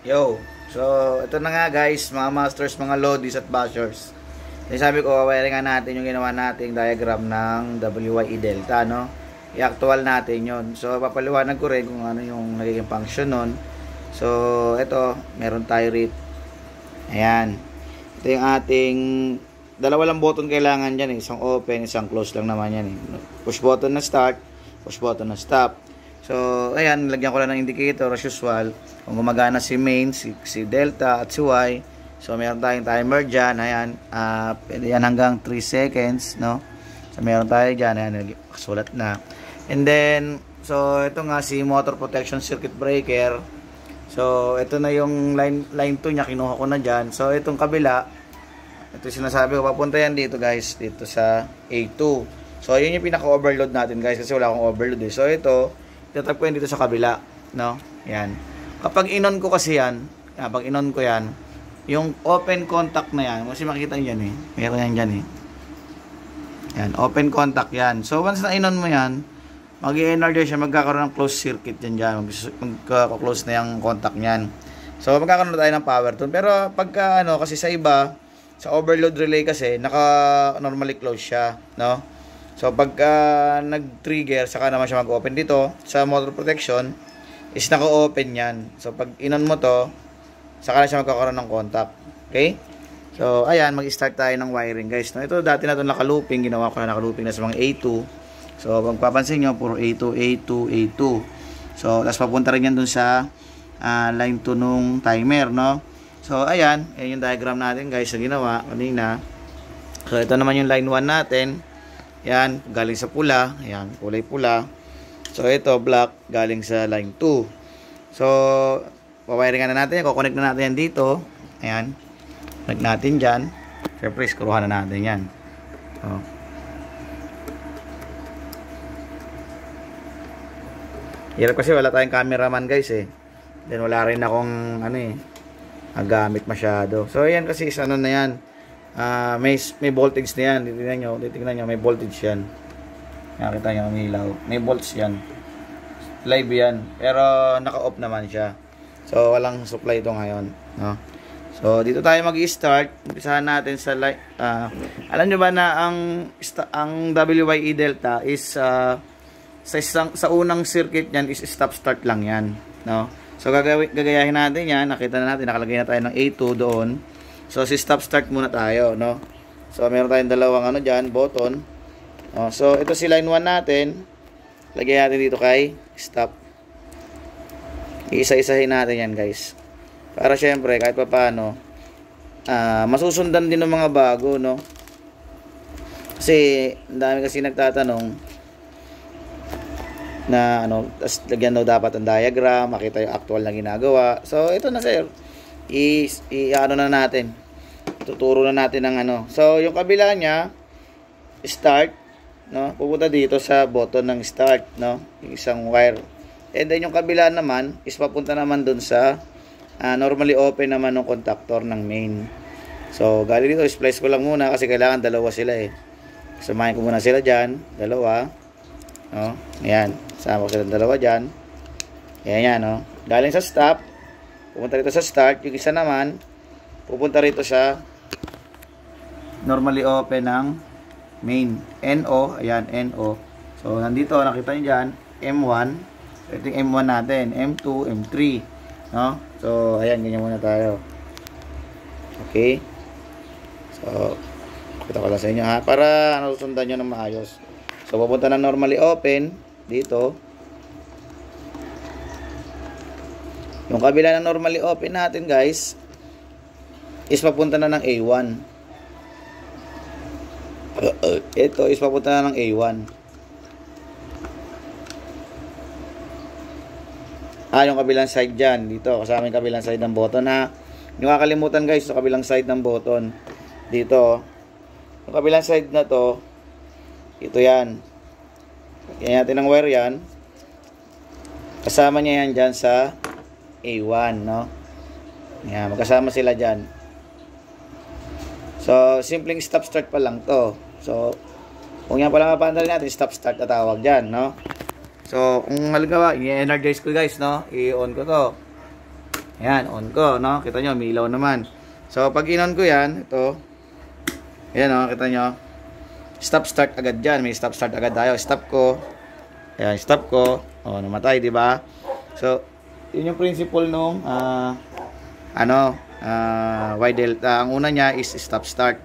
Yo, so ito na nga guys, mga masters, mga lodies at bashers. Sabi ko, wiring nga natin yung ginawa nating diagram ng WYE Delta, no? I-actual natin yon. So papaliwanag ko rin kung ano yung nagiging function nun. So ito, meron tayo rito. Ayan. Ito yung ating dalawa lang button kailangan dyan, isang open, isang close lang naman yan. Push button na start, push button na stop. So, ayan, lagyan ko lang ng indicator as usual. Kung gumagana si main, si delta at si Y. So, meron tayong timer dyan. Ayan, yan hanggang 3 seconds, no? So, meron tayo dyan. Ayan, sulat na. And then, so, ito nga si motor protection circuit breaker. So, ito na yung line 2 niya. Kinuha ko na dyan. So, itong kabila, ito sinasabi ko, papunta yan dito guys. Dito sa A2. So, yun yung pinaka-overload natin guys. Kasi wala akong overload eh. So, ito, itatag ko yan dito sa kabila, no? Yan. Kapag inon ko kasi yan, pag inon ko yan, yung open contact na yan, kasi makikita nyo yan eh. Meron yan dyan eh. Yan, open contact yan. So, once na inon mo yan, mag-i-energize siya, magkakaroon ng closed circuit dyan. Magka-close na yung contact nyan. So, magkakaroon na tayo ng power doon. Pero, pagka, kasi sa iba, sa overload relay kasi, naka-normally close siya, no? So, pagka nag-trigger, saka naman siya mag-open dito. Sa motor protection, is naka-open yan. So, pag inon mo to, saka na siya magkakaroon ng contact. Okay? So, ayan, mag-start tayo ng wiring, guys. No, ito, dati na ito naka-looping. Ginawa ko na naka-looping na sa mga A2. So, pag papansin nyo, puro A2, A2, A2. So, tapos papunta rin yan dun sa line 2 nung timer, no? So, ayan. Ayan yung diagram natin, guys, na ginawa kanina. So, ito naman yung line 1 natin. Yan, galing sa pula. Ayan, kulay pula. So, ito, black, galing sa line 2. So, pawiringan na natin yan. Kukonect na natin yan dito. Ayan. Connect natin dyan. Siyempre, skruhan na natin yan. So, hirap kasi wala tayong cameraman, guys, eh. Then, wala rin akong, gamit masyado. So, ayan kasi, na yan. May voltage na yan. Titingnan nyo, may voltage yan. Nakita nyo, may ilaw. May volts yan. Live yan. Pero naka-off naman siya. So, walang supply ito ngayon. No? So, dito tayo mag-i-start. Umpisahan natin sa light. Alam nyo ba na ang WYE Delta is sa unang circuit yan is stop-start lang yan. No? So, gagayahin natin yan. Nakita na natin, nakalagay na tayo ng A2 doon. So, si stop start muna tayo, no? So, meron tayong dalawang dyan, button. So, ito si line 1 natin. Lagyan natin dito kay stop. Iisa-isahin natin yan, guys. Para syempre, kahit pa paano, masusundan din ng mga bago, no? Kasi, ang dami kasi nagtatanong na, tas lagyan daw dapat ang diagram, makita yung actual na ginagawa. So, ito na, sir. Na natin. Tuturo na natin ng So, yung kabila niya, start, no? Pupunta dito sa button ng start, no? Yung isang wire. And then, yung kabila naman, is papunta naman dun sa normally open naman ng contactor ng main. So, galing dito, splice ko lang muna kasi kailangan dalawa sila eh. Samahin ko muna sila dyan. Dalawa. No? Ayan. Sama ko sila dalawa dyan. Ayan yan, no? Galing sa stop. Pupunta rito sa start. Yung isa naman, pupunta rito sa normally open ng main. NO. Ayan, NO. So, nandito, nakita nyo dyan, M1. So, ito yung M1 natin. M2, M3. No? So, ayan, ganyan muna tayo. Okay? So, kita ko lang sa inyo, ha? Para nasusundan nyo ng maayos. So, pupunta ng normally open. Dito. Yung kabila na normally open natin, guys, is papunta na ng A1. Ito is papunta na ng A1. Yung kabilang side dyan. Dito, kasama yung kabilang side ng button, ha. Yung kakalimutan, guys, sa kabilang side ng button. Dito. Yung kabilang side na to, ito yan. Kaya natin ng wire yan. Kasama niya yan dyan sa A1, no? Yan, magkasama sila dyan. So, simpleng stop-start pa lang to. So, kung yan pala mapandali natin, stop-start na tawag dyan, no? So, kung halimbawa, i-energize ko guys, no? I-on ko to. Ayan, on ko, no? Kita nyo, milaw naman. So, pag in-on ko yan, ito. Ayan, no? Kita nyo. Stop start agad dyan. May stop start agad tayo. Stop ko. Ayan, stop ko. O, namatay, di ba? So, yun yung principle nung, Y delta. Ang una niya is stop start.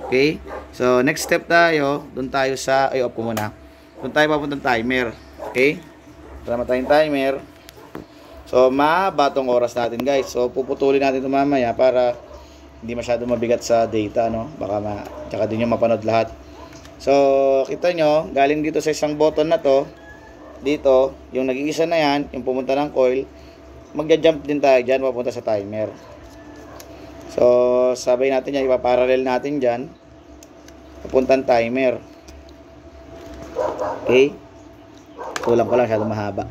Okay? So, next step tayo. Doon tayo sa, off ko muna. Doon tayo papuntang timer. Okay? Tama tayong timer. So, mabatong oras natin, guys. So, puputulin natin ito mamaya para hindi masyado mabigat sa data, no? Baka tsaka din yung mapanood lahat. So, kita nyo, galing dito sa isang button na to, dito, yung nag-iisa na yan, yung pumunta ng coil, magja-jump din tayo dyan, papunta sa timer. So, sabay natin yan, ipaparallel natin dyan, papuntang timer. Okay? Kulang ko lang, masyado mahaba.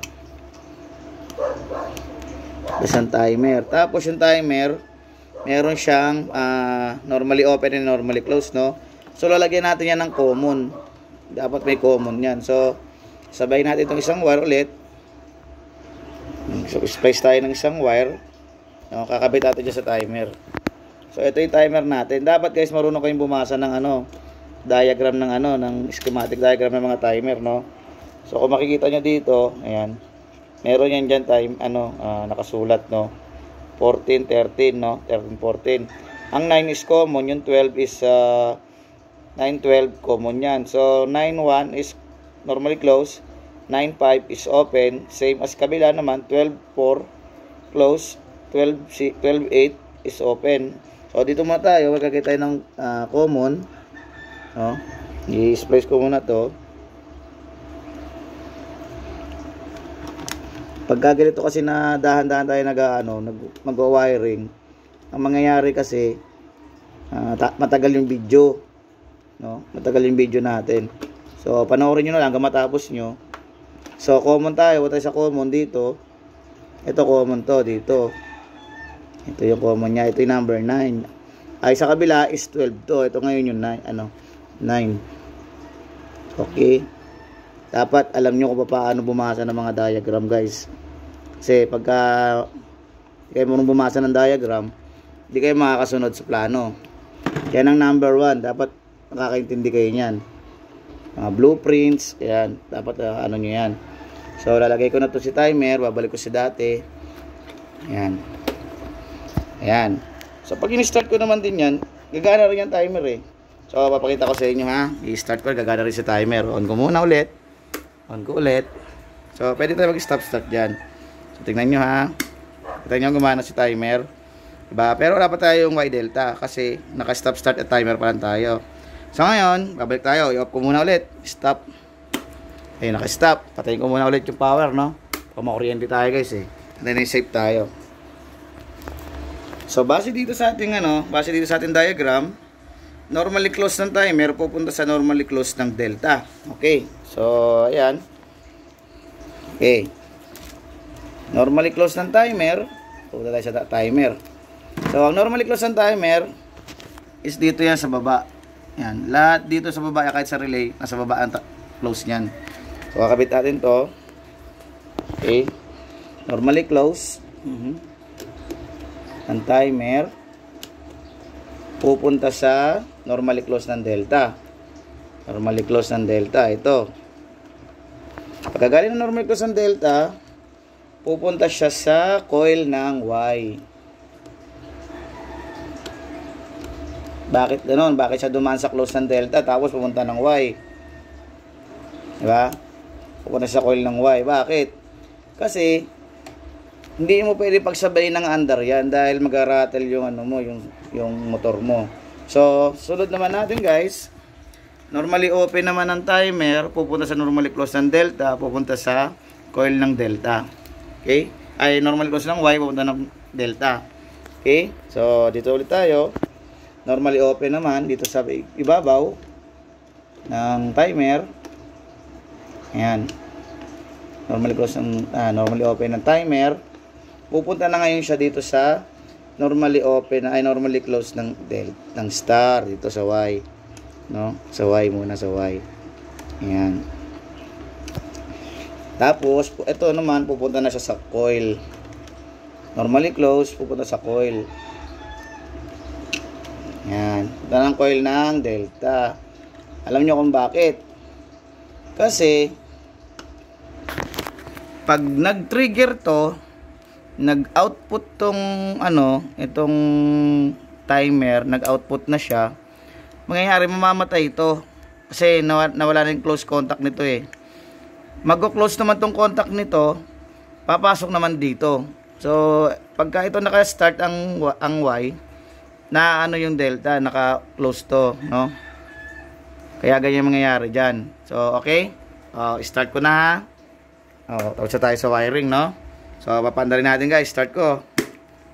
Isang timer. Tapos yung timer, meron siyang normally open and normally closed, no? So, lalagyan natin yan ng common. Dapat may common yan. So, sabay natin itong isang wire ulit. So, splice tayo ng isang wire. No? Kakabit natin dyan sa timer. So, ito yung timer natin. Dapat, guys, marunong kayong bumasa ng diagram ng schematic diagram ng mga timer, no? So, kung makikita nyo dito, ayan. Meron yan dyan time, nakasulat, no? 14, 13, no? 13, 14. Ang 9 is common, yung 12 is, 9, 12, common yan. So, 9, 1 is normally closed, 9, 5 is open, same as kabila naman, 12, 4, close, 12, 8 is open. So, dito muna tayo, magkakita tayo ng common, no? I-splice ko muna to. Pagka ganito kasi na dahan-dahan tayo mag-wiring, ang mangyayari kasi matagal yung video, no? Matagal yung video natin. So, panoorin niyo na lang hanggang matapos nyo. So, common tayo. Tayo sa common dito. Ito common to dito. Ito yung common niya. Ito yung number 9. Ay, sa kabila is 12 to. Ito ngayon yung 9. 9. Okay. Dapat alam nyo kung paano bumasa ng mga diagram, guys. Kasi pagka kayo marunong bumasa ng diagram, hindi kayo makakasunod sa plano. Yan ang number 1. Dapat makakaintindi kayo niyan. Mga blueprints, yan. Dapat nyo yan. So, lalagay ko na to si timer. Babalik ko si dati. Ayan. Ayan. So, pag in-start ko naman din yan, gagana rin yung timer eh. So, papakita ko sa inyo ha. I-start ko, gagana rin si timer. On ko muna ulit. On ko ulit. So, pwede tayo mag-stop start dyan. So, tingnan nyo ha. Kita nyo gumana si timer. Diba? Pero wala pa tayo yung Y delta kasi naka-stop start at timer pa lang tayo. So, ngayon, babalik tayo. I-off ko muna ulit. Stop. Ayun, naka-stop. Patayin ko muna ulit yung power, no? Kumakuryente tayo, guys eh. And then, i-save tayo. So, base dito sa ating, base dito sa ating diagram, normally closed ng timer, pupunta sa normally closed ng delta. Okay. So, ayan. Okay. Normally closed ng timer, pupunta tayo sa timer. So, ang normally closed ng timer is dito yan sa baba. Yan. Lahat dito sa baba, kahit sa relay, nasa baba ang close niyan. So, kakabit natin to. Okay. Normally close. Ang timer pupunta sa normally close ng delta. Normally close ng delta. Ito. Pagkagaling ng normally close ng delta, pupunta siya sa coil ng Y. Bakit ganoon? Bakit siya dumaan sa close ng delta tapos pupunta ng Y? Diba? Pupunta sa coil ng Y. Bakit? Kasi hindi mo pwede pagsabayin ng under yan dahil mag-rattle yung yung motor mo. So, sunod naman natin, guys. Normally open naman ng timer, pupunta sa normally close ng delta, pupunta sa coil ng delta. Okay? Ay normally close ng Y, pupunta ng delta. Okay? So, dito ulit tayo. Normally open naman dito sa ibabaw ng timer. Ayan. Normally close ng normally open ng timer. Pupunta na ngayon siya dito sa normally open ay normally close ng ng star dito sa Y, no? Sa Y muna, sa Y. Ayan. Tapos ito naman pupunta na siya sa coil. Normally close, pupunta sa coil. Yan. Ito ng coil ng delta. Alam nyo kung bakit? Kasi, pag nag-trigger to, nag-output tong itong timer, nag-output na siya, mangyayari mamamatay ito. Kasi nawala na yung close contact nito eh. Mag-close naman tong contact nito, papasok naman dito. So, pagka ito naka-start ang Y, na yung delta, naka-close to, no? Kaya ganyan mangyayari dyan. So, okay? Start ko na ha. Tapos tayo sa wiring, no? So, papandarin natin guys. Start ko.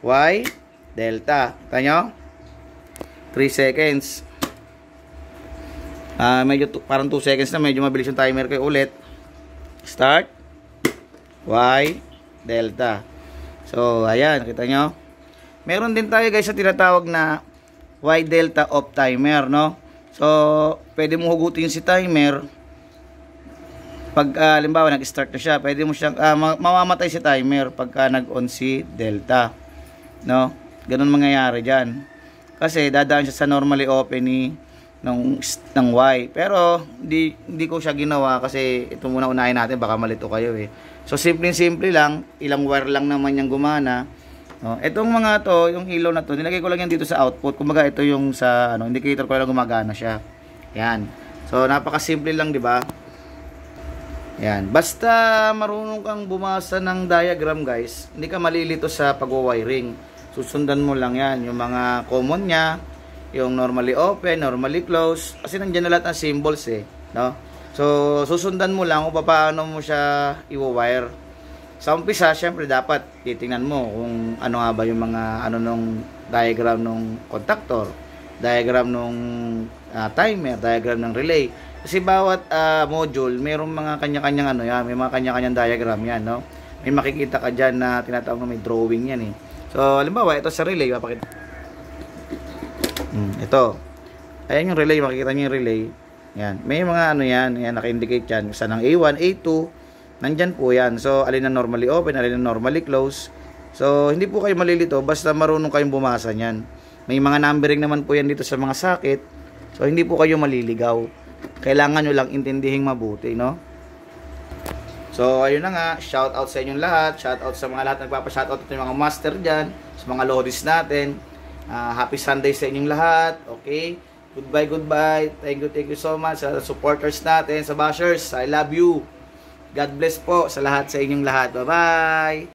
Y, delta. Kita nyo? 3 seconds. Parang 2 seconds na. Medyo mabilis yung timer ko ulit. Start. Y, delta. So, ayan. Kita nyo? Meron din tayo guys sa tinatawag na Y delta off timer, no? So, pwede mo hugutin si timer. Pag, halimbawa, nag-start na siya, pwede mo siyang, mamamatay si timer pagka nag-on si delta. No? Ganun mangyayari dyan. Kasi, dadaan siya sa normally open ng Y. Pero, hindi ko siya ginawa kasi ito muna unahin natin, baka malito kayo eh. So, simple lang, ilang wire lang naman yung gumana. No? Itong mga to, yung ilaw na to, nilagay ko lang yan dito sa output. Kumbaga ito yung sa indicator ko lang gumagana siya. Yan. So napakasimple lang, di ba? Yan. Basta marunong kang bumasa ng diagram, guys. Hindi ka malilito sa pag-wiring. Susundan mo lang yan, yung mga common niya, yung normally open, normally close. Kasi nandiyan na lahat ng symbols eh, no? So susundan mo lang kung paano mo siya i-wire. Sa umpisa, syempre dapat titingnan mo kung ano nga ba yung mga nung diagram nung contactor, diagram nung timer, diagram ng relay. Kasi bawat module, mayroong mga kanya-kanyang may mga kanya-kanyang diagram yan, no? May makikita ka diyan na tinatawag na may drawing yan eh. So, halimbawa, ito sa relay, papakita. Ito. Ayan yung relay, makikita niyo yung relay. Yan. May mga yan, naka-indicate yan. Isa ng A1, A2, nandyan po yan. So, alin na normally open, alin na normally close. So, hindi po kayo malilito basta marunong kayong bumasa niyan. May mga numbering naman po yan dito sa mga socket. So, hindi po kayo maliligaw. Kailangan nyo lang intindihing mabuti, no? So, ayun na nga. Shout out sa inyong lahat. Shout out sa mga lahat nagpapa-shoutout ito yung mga master dyan. Sa mga lodis natin. Happy Sunday sa inyong lahat. Okay? Goodbye. Thank you so much sa supporters natin, sa bashers. I love you. God bless po sa lahat sa inyong lahat. Bye-bye!